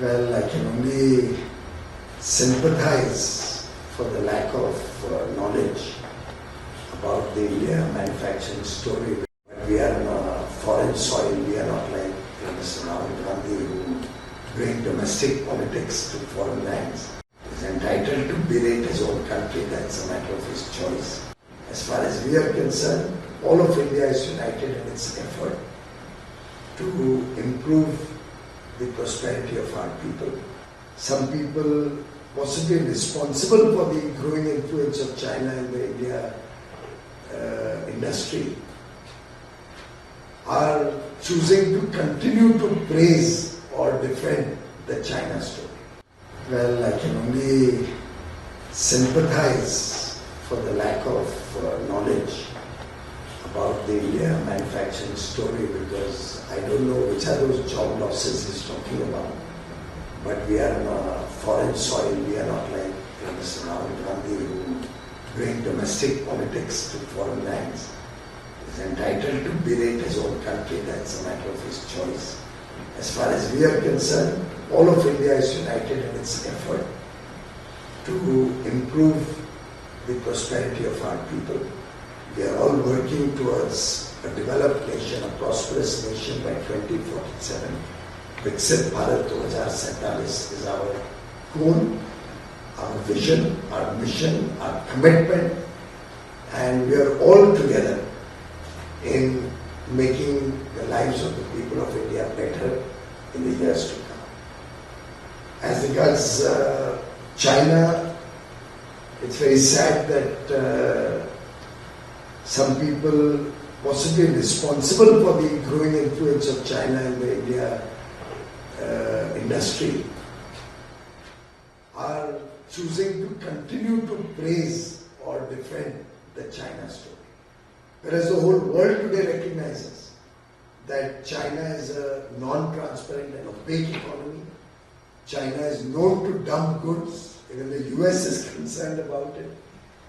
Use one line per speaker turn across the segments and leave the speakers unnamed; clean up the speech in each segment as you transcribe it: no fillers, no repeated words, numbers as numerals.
Well, I can only sympathize for the lack of knowledge about the India manufacturing story. We are on a foreign soil. We are not like Mr. Rahul Gandhi who bring domestic politics to foreign lands. He is entitled to berate his own country. That's a matter of his choice. As far as we are concerned, all of India is united in its effort to improve the prosperity of our people. Some people possibly responsible for the growing influence of China in the India industry are choosing to continue to praise or defend the China story. Well, I can only sympathize for the lack of knowledge about the India manufacturing story, because I don't know which are those job losses he's talking about. But we are on a foreign soil. We are not like Mr. Rahul Gandhi who bring domestic politics to foreign lands. He is entitled to berate his own country. That's a matter of his choice. As far as we are concerned, all of India is united in its effort to improve the prosperity of our people. We are all working towards a developed nation, a prosperous nation by 2047. Viksit Bharat 2047 is our goal, our vision, our mission, our commitment, and we are all together in making the lives of the people of India better in the years to come. As regards China, it's very sad that some people possibly responsible for the growing influence of China in the India industry are choosing to continue to praise or defend the China story. Whereas the whole world today recognizes that China is a non-transparent and opaque economy. China is known to dump goods. Even the US is concerned about it.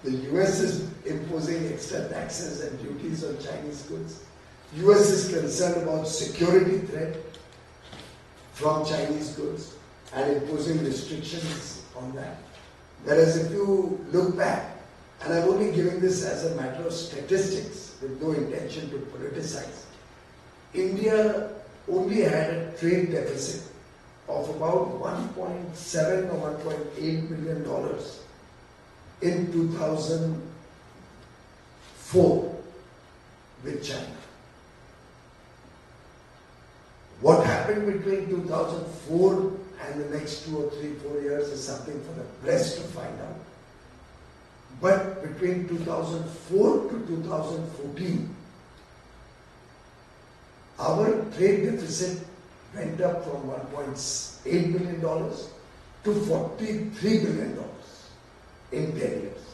The US is imposing extra taxes and duties on Chinese goods. US is concerned about security threat from Chinese goods and imposing restrictions on that. Whereas if you look back, and I'm only giving this as a matter of statistics with no intention to politicize, India only had a trade deficit of about $1.7 or $1.8 billion in 2004 with China. What happened between 2004 and the next 2 or 3, 4 years is something for the press to find out. But between 2004 to 2014, our trade deficit went up from $1.8 billion to $43 billion in 10 years,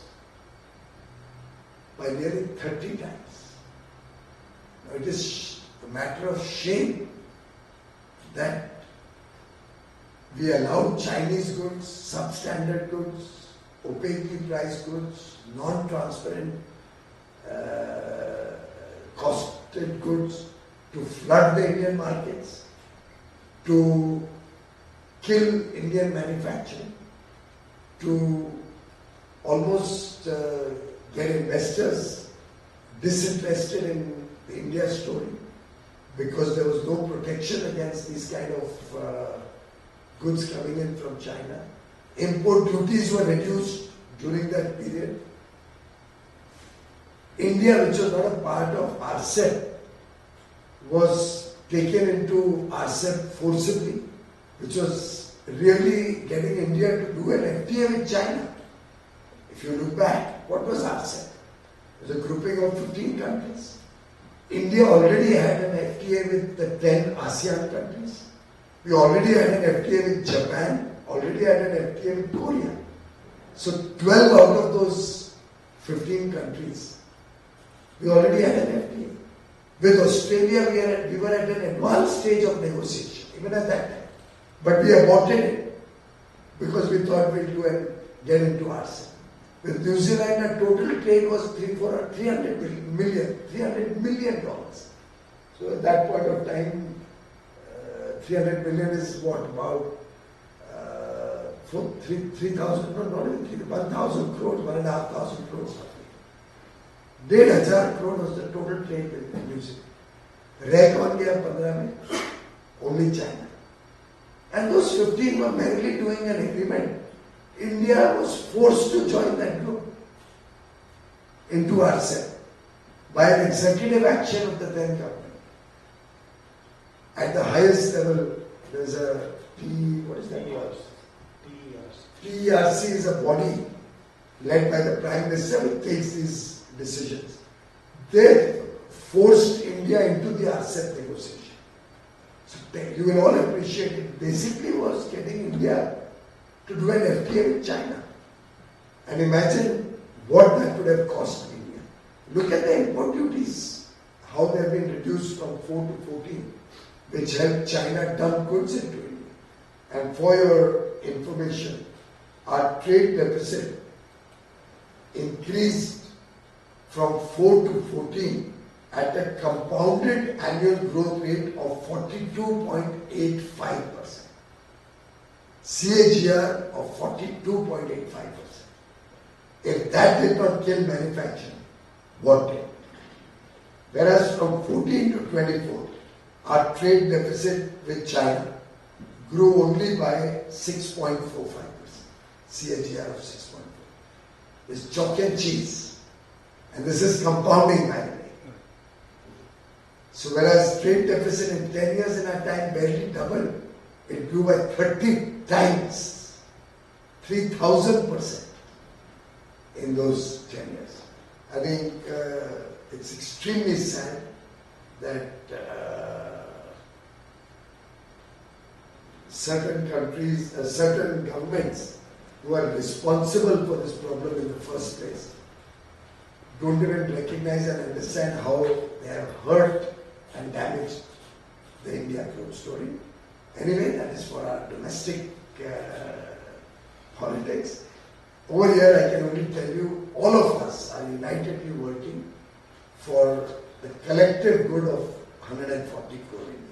by nearly 30 times. Now, it is a matter of shame that we allowed Chinese goods, substandard goods, opaquely priced goods, non-transparent, costed goods to flood the Indian markets, to kill Indian manufacturing, to almost get investors disinterested in the India story, because there was no protection against these kind of goods coming in from China. Import duties were reduced during that period. India, which was not a part of RCEP, was taken into RCEP forcibly, which was really getting India to do an FTA with China. If you look back, what was RCEP? It was a grouping of 15 countries. India already had an FTA with the 10 ASEAN countries. We already had an FTA with Japan, already had an FTA with Korea. So 12 out of those 15 countries, we already had an FTA. With Australia, we were at an advanced stage of negotiation, even at that time. But we aborted it because we thought we'd do and get into RCEP. With New Zealand, our total trade was $300 million. So at that point of time, 300 million is what, about 3,000, no, not even 3, 1,000 crores, 1,500 crores. 1,500 crore was the total trade with music. Rare कौन गया 15 में? Only China. And those 15 were merely doing an agreement. India was forced to join that group into RCEP by an executive action of the then government. At the highest level, there's a what is that called? TERC is a body led by the Prime Minister which takes these decisions. They forced India into the RCEP negotiation. So you will all appreciate it. Basically was getting India to do an FTA with China. And imagine what that would have cost India. Look at the import duties, how they have been reduced from 4 to 14, which helped China dump goods into India. And for your information, our trade deficit increased from 4 to 14 at a compounded annual growth rate of 42.85%. CAGR of 42.85%. If that did not kill manufacturing, what did? Whereas from 14 to 24, our trade deficit with China grew only by 6.45%. CAGR of 6.4%. It's chalk and cheese. And this is compounding, by the way. So whereas trade deficit in 10 years in our time barely doubled, it grew by 30 times, 3,000% in those 10 years. I think it's extremely sad that certain countries, certain governments who are responsible for this problem in the first place don't even recognize and understand how they have hurt and damaged the India growth story. Anyway, that is for our domestic politics. Over here, I can only tell you, all of us are unitedly working for the collective good of 140 crore Indians.